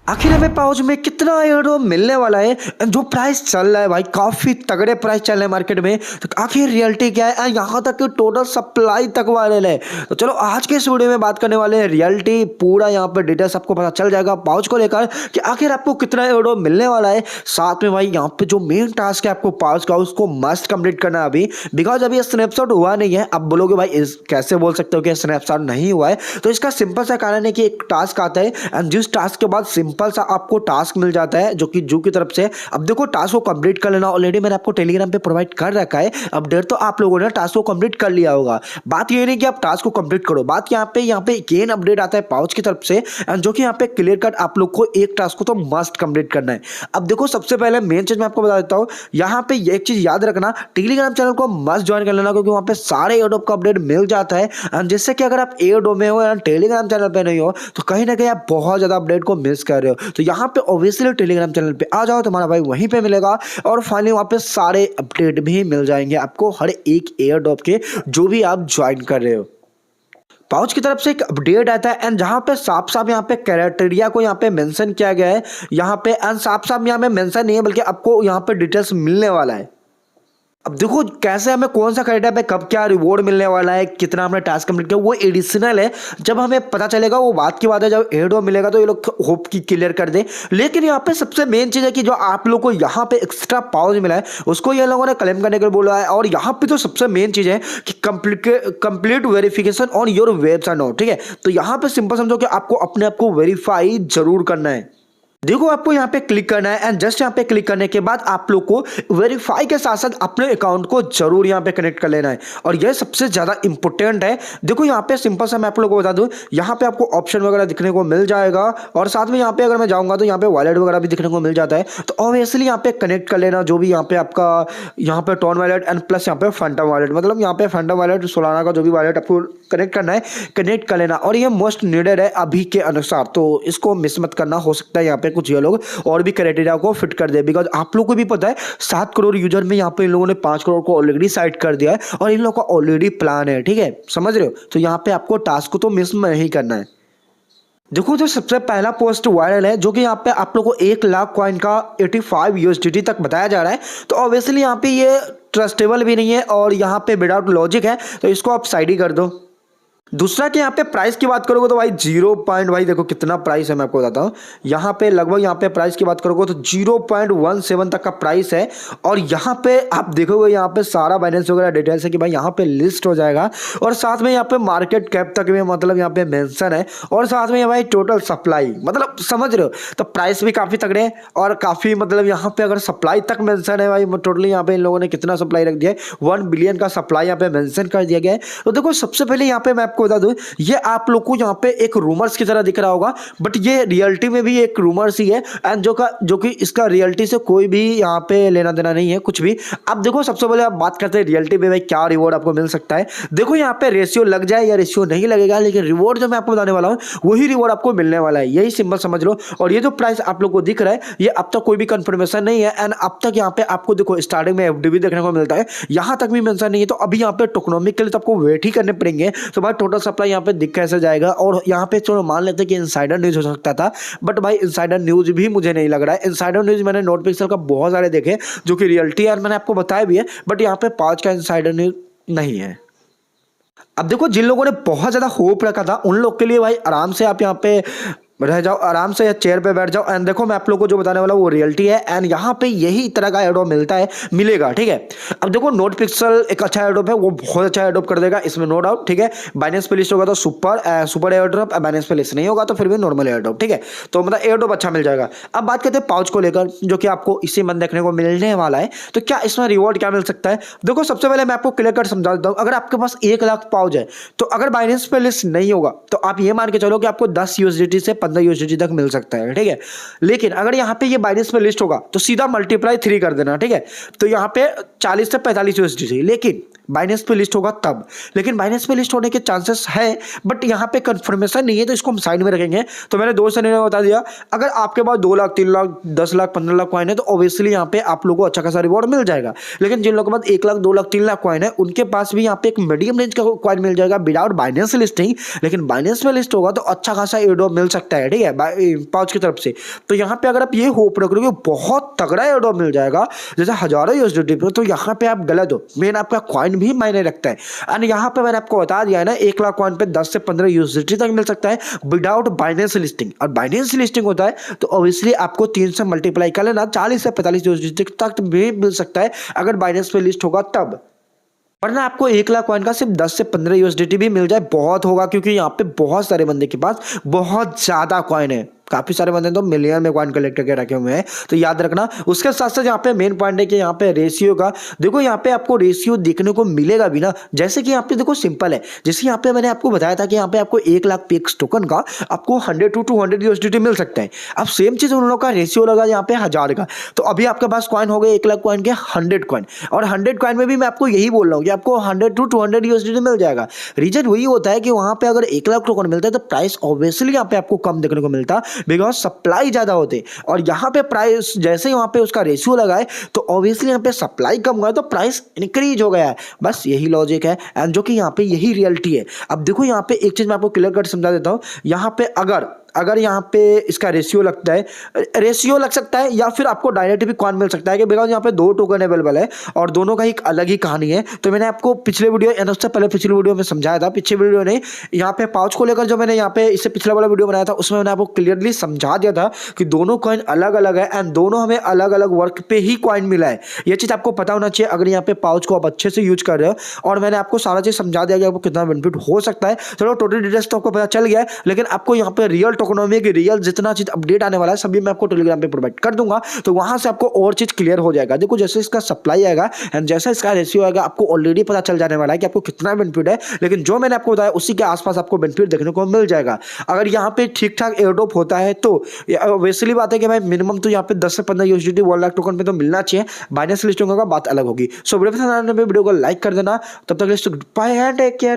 आखिर हमें पाउच में कितना एयरड्रॉप मिलने वाला है, जो प्राइस चल रहा है भाई काफी तगड़े प्राइस चल रहे हैं मार्केट में। तो आखिर रियलिटी क्या है, यहाँ तक कि टोटल सप्लाई तक वायरल है। तो चलो आज के इस वीडियो में बात करने वाले हैं रियलिटी, पूरा यहाँ पे डिटेल्स आपको पता चल जाएगा पाउच को लेकर कि आखिर आपको कितना एयरड्रॉप मिलने वाला है। साथ में भाई यहाँ पे जो मेन टास्क है आपको पाउच का, उसको मस्ट कंप्लीट करना है अभी, बिकॉज अभी स्नैपशॉट हुआ नहीं है। अब बोलोगे भाई कैसे बोल सकते हो कि स्नैपशॉट नहीं हुआ है, तो इसका सिंपल सा कारण है कि एक टास्क आता है एंड जिस टास्क के बाद सिंपल सा आपको टास्क मिल जाता है जो कि जू की तरफ से। अब देखो टास्क को कंप्लीट कर लेना, ऑलरेडी मैंने आपको टेलीग्राम पे प्रोवाइड कर रखा है अपडेट, तो आप लोगों ने टास्क को कंप्लीट कर लिया होगा। बात ये नहीं कि आप टास्क को कंप्लीट करो, बात यहाँ पे गेन अपडेट आता है पाउच की तरफ से एंड जो कि यहाँ पे क्लियर कट आप लोग को एक टास्क को तो मस्ट कंप्लीट करना है। अब देखो सबसे पहले मेन चीज मैं आपको बता देता हूँ, यहाँ पे एक चीज याद रखना, टेलीग्राम चैनल को मस्ट ज्वाइन कर लेना, क्योंकि वहाँ पे सारे एयरड्रॉप का अपडेट मिल जाता है एंड जिससे कि अगर आप एयरड्रॉप में हो या टेलीग्राम चैनल पे नहीं हो तो कहीं ना कहीं आप बहुत ज्यादा अपडेट को मिस कर रहे हो। तो यहाँ पे ऑब्वियसली टेलीग्राम चैनल पे आ जाओ, तुम्हारा भाई वहीं पे मिलेगा और फाइनली वहाँ पे सारे अपडेट भी मिल जाएंगे आपको हर एक एयरड्रॉप के, जो भी आप ज्वाइन कर रहे हो। पाउच की तरफ से एक अपडेट आता है एंड जहां पे साफ साफ यहाँ पे क्राइटेरिया को यहाँ पे मेंशन किया गया है यहाँ पे, एंड साफ साफ यहाँ पे मेंशन नहीं है बल्कि आपको यहाँ पे डिटेल्स मिलने वाला है। अब देखो कैसे हमें कौन सा क्राइटेरिया पे कब क्या रिवॉर्ड मिलने वाला है, कितना हमने टास्क कंप्लीट किया, वो एडिशनल है। जब हमें पता चलेगा वो बात की बात है, जब एयरड्रॉप मिलेगा तो ये लोग होप की क्लियर कर दे। लेकिन यहाँ पे सबसे मेन चीज है कि जो आप लोग को यहाँ पे एक्स्ट्रा पाउच मिला है उसको ये लोगों ने क्लेम करने के लिए बोला है। और यहाँ पे तो सबसे मेन चीज है कि complete verification on your website no, ठीक है। तो यहाँ पे सिंपल समझो कि आपको अपने आप को वेरीफाई जरूर करना है। देखो आपको यहाँ पे क्लिक करना है एंड जस्ट यहाँ पे क्लिक करने के बाद आप लोग को वेरीफाई के साथ साथ अपने अकाउंट को जरूर यहाँ पे कनेक्ट कर लेना है, और यह सबसे ज्यादा इंपॉर्टेंट है। देखो यहाँ पे सिंपल सा मैं आप लोगों को बता दूं, यहाँ पे आपको ऑप्शन वगैरह दिखने को मिल जाएगा और साथ में यहाँ पे अगर मैं जाऊंगा तो यहाँ पे वॉलेट वगैरह भी दिखने को मिल जाता है। तो ऑब्वियसली यहाँ पे कनेक्ट कर लेना जो भी यहाँ पे आपका यहाँ पे टॉन वॉलेट एंड प्लस यहाँ पे फैंटम वॉलेट, मतलब यहाँ पे फैंटम वॉलेट सोलाना का जो भी वॉलेट आपको कनेक्ट करना है कनेक्ट कर लेना, और ये मोस्ट नीडेड है अभी के अनुसार, तो इसको मिस मत करना। हो सकता है यहाँ पे कुछ ये लोग और भी क्राइटेरिया को फिट कर दे, बिकॉज आप लोग को भी पता है 7 करोड़ यूजर में यहाँ पे इन लोगों ने 5 करोड़ को ऑलरेडी साइड कर दिया है और इन लोगों का ऑलरेडी प्लान है, ठीक है, समझ रहे हो। तो यहाँ पे आपको टास्क को तो मिस नहीं करना है। देखो जो सबसे पहला पोस्ट वायरल है जो कि यहाँ पे आप लोग को 1 लाख कॉइन का 85 यूएसडीटी तक बताया जा रहा है, तो ऑब्वियसली यहाँ पे ये ट्रस्टेबल भी नहीं है और यहाँ पे विदाउट लॉजिक है, तो इसको आप साइड ही कर दो। दूसरा कि यहाँ पे प्राइस की बात करोगे तो भाई 0. भाई देखो कितना प्राइस है मैं आपको बताता हूँ, यहाँ पे लगभग यहाँ पे प्राइस की बात करोगे तो 0.17 तक का प्राइस है। और यहाँ पे आप देखोगे यहाँ पे सारा बाइनेंस वगैरह डिटेल्स है कि भाई यहाँ पे लिस्ट हो जाएगा, और साथ में यहाँ पे मार्केट कैप तक भी मतलब यहाँ पे मेंशन है, और साथ में भाई टोटल सप्लाई, मतलब समझ रहे हो। तो प्राइस भी काफी तगड़े हैं और काफी मतलब यहाँ पे अगर सप्लाई तक मेंशन है भाई, टोटली यहाँ पे इन लोगों ने कितना सप्लाई रख दिया है, 1 बिलियन का सप्लाई यहाँ पे मेंशन कर दिया गया है। तो देखो सबसे पहले यहाँ पे मैं आपको बता दूं, ये आप लोग को यहाँ पे एक रूमर्स की तरह दिख रहा होगा, बट ये रियलिटी में भी एक रूमर्स ही है एंड जो कि इसका रियलिटी से कोई भी यहाँ पे लेना देना नहीं है कुछ भी। अब देखो सबसे पहले आप बात करते हैं रियलिटी में भाई क्या रिवॉर्ड आपको मिल सकता है। देखो यहाँ पे रेशियो लग जाए या रेशियो नहीं लगेगा, लेकिन रिवॉर्ड जो मैं आपको बताने वाला हूँ वही रिवॉर्ड आपको मिलने वाला है, यही सिंपल समझ लो। और ये जो प्राइस आप लोग को दिख रहा है ये अब तक कोई भी कंफर्मेशन नहीं है एंड अब तक यहाँ पे आपको देखो स्टार्टिंग में एफडीबी देखने को मिलता है, यहाँ तक भी मेंशन नहीं है। तो अभी यहाँ पे टोकनोमिक के लिए तो आपको वेट ही करने पड़ेंगे। तो भाई टोटल सप्लाई यहाँ पे दिख कैसे जाएगा, और यहाँ पे चलो मान लेते हैं कि इनसाइडर न्यूज हो सकता था, बट भाई इनसाइडर न्यूज भी मुझे नहीं लग रहा है। इनसाइडर न्यूज मैंने नोट पिक्सल का बहुत सारे देखे जो कि रियलिटी है, मैंने आपको बताया भी है, बट यहाँ पे 5 का इनसाइडर न्यूज नहीं है। अब देखो जिन लोगों ने बहुत ज्यादा होप रखा था उन लोग के लिए भाई आराम से आप यहाँ पे रह जाओ, आराम से चेयर पे बैठ जाओ एंड देखो मैं आप लोगों को जो बताने वाला वो रियलिटी है एंड यहाँ पे यही तरह का एयरड्रॉप मिलेगा, ठीक है। अब देखो नोट पिक्सल एक अच्छा एयरड्रॉप है, वो बहुत अच्छा एयरड्रॉप कर देगा इसमें नो डाउट, ठीक है। बाइनेंस पे लिस्ट होगा तो सुपर एयरड्रॉप, बाइनेंस पे लिस्ट नहीं होगा तो फिर भी नॉर्मल एयरड्रॉप, ठीक है। तो मतलब एयरड्रॉप अच्छा मिल जाएगा। अब बात करते हैं पाउच को लेकर जो कि आपको इसी मंथ देखने को मिलने वाला है। तो क्या इसमें रिवॉर्ड क्या मिल सकता है, देखो सबसे पहले मैं आपको क्लियर कट समझा देता हूँ। अगर आपके पास 1 लाख पाउच है तो अगर बाइनेंस पे लिस्ट नहीं होगा तो आप ये मान के चलो कि आपको 10 यूएसडीटी से 15 यूएसडीटी तक मिल सकता है, ठीक है। लेकिन अगर यहाँ पे ये बाइनेंस पे लिस्ट होगा तो सीधा मल्टीप्लाई 3 कर देना, ठीक है। तो यहाँ पे 40 से 45 यूएसडीटी, लेकिन बाइनेंस पे लिस्ट होगा तब, लेकिन बाइनेंस पे लिस्ट होने के चांसेस है बट यहाँ पे कंफर्मेशन नहीं है, तो इसको हम साइड में रखेंगे। तो मैंने 2 ने बता दिया, अगर आपके पास 2 लाख 3 लाख 10 लाख 15 लाख कॉइन है तो ऑब्वियसली यहाँ पे आप लोगों को अच्छा खासा रिवॉर्ड मिल जाएगा। लेकिन जिन लोगों के पास 1 लाख 2 लाख 3 लाख कॉइन है उनके पास भी यहाँ पे एक मीडियम रेंज का कॉइन मिल जाएगा विदाउट बाइनेंस लिस्ट नहीं, लेकिन बाइनेंस में लिस्ट होगा तो अच्छा खासा एयरड्रॉप मिल सकता सकता है, ठीक है, पाउच की तरफ से। तो यहाँ पे अगर आप ये होप रख रहे हो बहुत तगड़ा एयर ड्रॉप मिल जाएगा जैसे हजारों यूएसडीटी पे, तो यहाँ पे आप गलत हो। मेन आपका कॉइन भी मायने रखता है। एंड यहाँ पे मैंने आपको बता दिया है ना, 1 लाख कॉइन पे 10 से 15 यूएसडीटी तक मिल सकता है विदाउट बाइनेंस लिस्टिंग। और बाइनेंस लिस्टिंग होता है तो ऑब्वियसली आपको 3 से मल्टीप्लाई कर लेना, 40 से 45 यूएसडीटी तक भी मिल सकता है अगर बाइनेंस पे लिस्ट होगा तब। वरना आपको 1 लाख कॉइन का सिर्फ 10 से 15 यूएसडीटी भी मिल जाए बहुत होगा, क्योंकि यहाँ पे बहुत सारे बंदे के पास बहुत ज्यादा कॉइन है। काफी सारे बंदे तो मिलियन में कॉइन कलेक्ट करके रखे हुए हैं, तो याद रखना। उसके साथ साथ यहाँ पे मेन पॉइंट है कि यहाँ पे रेशियो का देखो, यहाँ पे आपको रेशियो देखने को मिलेगा भी ना। जैसे कि यहाँ पे देखो सिंपल है, जैसे यहाँ पे मैंने आपको बताया था कि यहाँ पे आपको 1 लाख पीक्स टोकन का आपको 100 to 200 यूएसडीटी मिल सकता है। अब सेम चीज उन लोगों का रेशियो लगा यहाँ पे 1000 का। तो अभी आपके पास कॉइन हो गए 1 लाख कॉइन के 100 कॉइन, और 100 कॉइन में भी मैं आपको यही बोल रहा हूँ कि आपको 100 to 200 यूएसडीटी मिल जाएगा। रीजन वही होता है कि वहां पे अगर 1 लाख टोकन मिलता है तो प्राइस ऑब्वियसली यहाँ पे आपको कम देखने को मिलता, बिकॉज सप्लाई ज्यादा होते। और यहाँ पे प्राइस जैसे ही वहां पे उसका रेशियो लगाए तो ऑब्वियसली यहाँ पे सप्लाई कम हुआ है तो प्राइस इंक्रीज हो गया है। बस यही लॉजिक है, एंड जो कि यहाँ पे यही रियलिटी है। अब देखो यहाँ पे एक चीज मैं आपको क्लियर कट समझा देता हूँ। यहाँ पे अगर यहाँ पे इसका रेशियो लगता है, रेशियो लग सकता है या फिर आपको डायरेक्ट भी कॉइन मिल सकता है, कि बिकॉज यहाँ पे 2 टोकन अवेलेबल है और दोनों का एक अलग ही कहानी है। तो मैंने आपको पिछले वीडियो यानी उससे पहले पिछले वीडियो में समझाया था, पिछले वीडियो नहीं, यहाँ पे पाउच को लेकर जो मैंने यहाँ पे इससे पिछला वाला वीडियो बनाया था उसमें मैंने आपको क्लियरली समझा दिया था कि दोनों कॉइन अलग अलग है एंड दोनों हमें अलग अलग वर्क पे ही कॉइन मिला है। ये चीज आपको पता होना चाहिए अगर यहाँ पे पाउच को आप अच्छे से यूज कर रहे हो। और मैंने आपको सारा चीज समझा दिया कि आपको कितना बेनिफिट हो सकता है। चलो टोटल डिटेल्स तो आपको पता चल गया है, लेकिन आपको यहाँ पे रियल टोकनोमी की रियल जितना चीज अपडेट आने वाला है सभी मैं आपको टेलीग्राम पे प्रोवाइड कर दूंगा, तो वहां से आपको और चीज क्लियर हो जाएगा। देखो जैसे इसका सप्लाई आएगा एंड जैसा इसका रेशियो आएगा आपको ऑलरेडी पता चल जाने वाला है कि आपको कितना बेनिफिट है। लेकिन जो मैंने आपको बताया उसी के आसपास आपको बेनिफिट देखने को मिल जाएगा अगर यहाँ पे ठीक ठाक एयरड्रॉप होता है। तो वैसे बात है कि भाई मिनिमम तो यहाँ पे 10 से 15 यूएसडीटी 1 लाख टोकन पे तो मिलना चाहिए। बाइनेंस लिस्टिंग होगा बात अलग होगी। सो वीडियो को लाइक कर देना। तब तक बाय एंड टेक केयर।